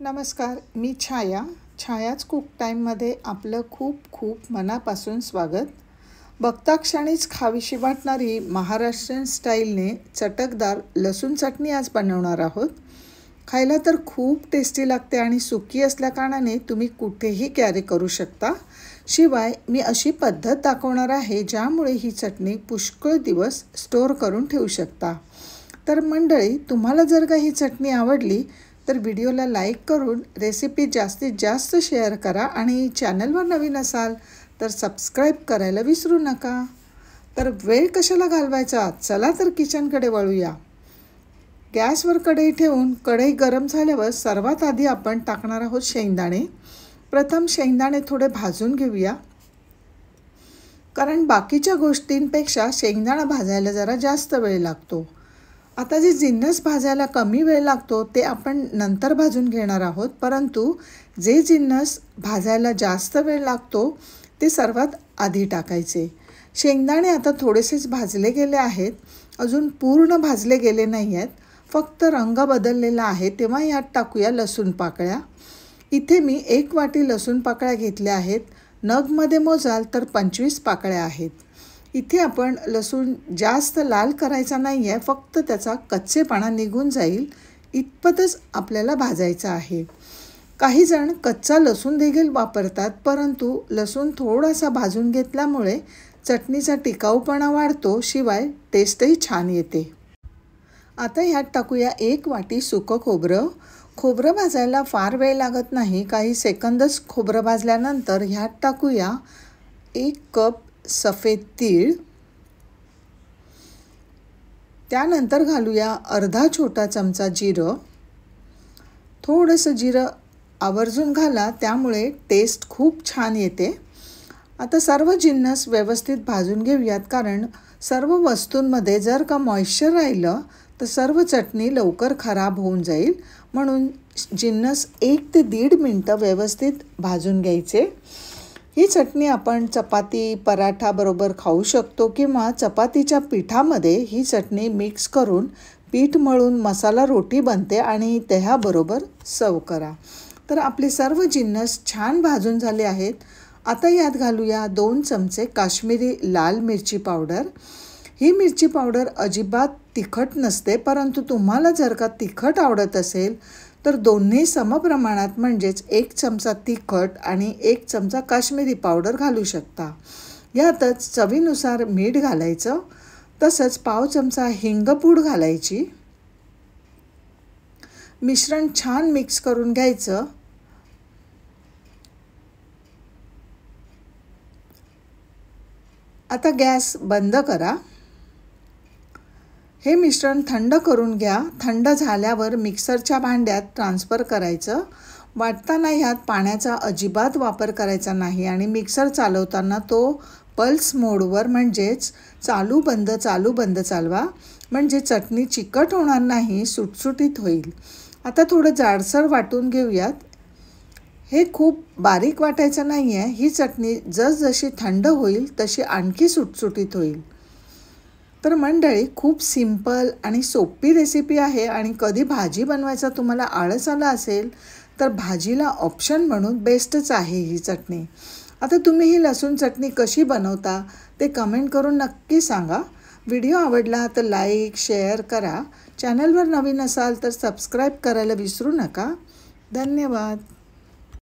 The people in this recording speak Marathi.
नमस्कार, मी छायाच कुक टाईममध्ये आपलं खूप खूप मनापासून स्वागत. बघता क्षणीच खावीशी वाटणारी महाराष्ट्रीयन स्टाईलने चटकदार लसूण चटणी आज बनवणार आहोत. खायला तर खूप टेस्टी लागते आणि सुकी असल्याकारणाने तुम्ही कुठेही कॅरी करू शकता. शिवाय मी अशी पद्धत दाखवणार आहे ज्यामुळे ही चटणी पुष्कळ दिवस स्टोअर करून ठेवू शकता. तर मंडळी, तुम्हाला जर का ही चटणी आवडली तर व्हिडिओला लाईक करून रेसिपी जास्तीत जास्त शेअर करा आणि चॅनलवर नवीन असाल तर सबस्क्राईब करायला विसरू नका. तर वेळ कशाला घालवायचा, चला तर किचनकडे वळूया. गॅसवर कढई ठेवून कढई गरम झाल्यावर सर्वात आधी आपण टाकणार आहोत शेंगदाणे. प्रथम शेंगदाणे थोडे भाजून घेऊया, कारण बाकीच्या गोष्टींपेक्षा शेंगदाणा भाजायला जरा जास्त वेळ लागतो. आता जे जिन्नस भाजायला कमी वेळ लागतो ते आपण नंतर भाजून घेणार आहोत, परंतु जे जिन्नस भाजायला जास्त वेळ लागतो ते सर्वात आधी टाकायचे. शेंगदाणे आता थोडेसेच भाजले गेले आहेत, अजून पूर्ण भाजले गेले नाही आहेत, फक्त रंग बदललेला आहे. तेव्हा यात टाकूया लसूण पाकळ्या. इथे मी 1 वाटी लसूण पाकळ्या घेतल्या आहेत. नगमध्ये मोजाल तर 25 पाकळ्या आहेत. इथे आपण लसूण जास्त लाल करायचा नाही आहे, फक्त त्याचा कच्चेपणा निघून जाईल इतपतच आपल्याला भाजायचा आहे. काही जण कच्चा लसूण देखील वापरतात, परंतु लसूण थोडासा भाजून घेतल्यामुळे चटणीचा टिकाऊपणा वाढतो, शिवाय टेस्टही छान येते. आता ह्यात टाकूया 1 वाटी सुकं खोबरं. खोबरं भाजायला फार वेळ लागत नाही, काही सेकंदच खोबरं भाजल्यानंतर ह्यात टाकूया 1 कप सफेद तीळ. त्यानंतर घालूया अर्धा छोटा चमचा जिरं. थोडंसं जिरं आवर्जून घाला, त्यामुळे टेस्ट खूप छान येते. आता सर्व जिन्नस व्यवस्थित भाजून घेऊयात, कारण सर्व वस्तूंमध्ये जर का मॉइश्चर राहिलं तर सर्व चटणी लवकर खराब होऊन जाईल. म्हणून जिन्नस 1 ते 1.5 मिनटं व्यवस्थित भाजून घ्यायचे. ही चटणी आपण चपाती पराठा बरोबर खाऊ शकतो, किंवा चपातीच्या पिठामध्ये ही चटणी मिक्स करून पीठ मळून मसाला रोटी बनते आणि त्याबरोबर सर्व करा. तर आपले सर्व जिन्नस छान भाजून झाले आहेत. आता यात घालूया 2 चमचे काश्मीरी लाल मिरची पावडर. ही मिरची पावडर अजिबात तिखट नसते, परंतु तुम्हाला जर का तिखट आवडत असेल तर दोन्ही समप्रमाणात, म्हणजेच 1 चमचा तिखट आणि 1 चमचा काश्मीरी पावडर घालू शकता. यातच चवीनुसार मीठ घालायचं, तसंच पाव चमचा हिंगपूड घालायची. मिश्रण छान मिक्स करून घ्यायचं. आता गॅस बंद करा. हे मिश्रण थंड करून घ्या. थंड झाल्यावर मिक्सरच्या भांड्यात ट्रान्सफर करायचं. वाटताना ह्यात पाण्याचा अजिबात वापर करायचा नाही आणि मिक्सर चालवताना तो पल्स मोडवर, म्हणजेच चालू बंद चालवा, म्हणजे चटणी चिकट होणार नाही, सुटसुटीत होईल. आता थोडं जाडसर वाटून घेऊयात. हे खूप बारीक वाटायचं नाही आहे. ही चटणी जसजशी थंड होईल तशी आणखी सुटसुटीत होईल. तर मंडळी, खूप सिंपल आणि सोपी रेसिपी आहे, आणि कधी भाजी बनवायचा तुम्हाला आळस आला असेल तर भाजीला ऑप्शन म्हणून बेस्टच आहे ही चटणी. आता तुम्ही ही लसूण चटणी कशी बनवता ते कमेंट करून नक्की सांगा. व्हिडिओ आवडला तर लाईक शेअर करा. चॅनलवर नवीन असाल तर सबस्क्राईब करायला विसरू नका. धन्यवाद.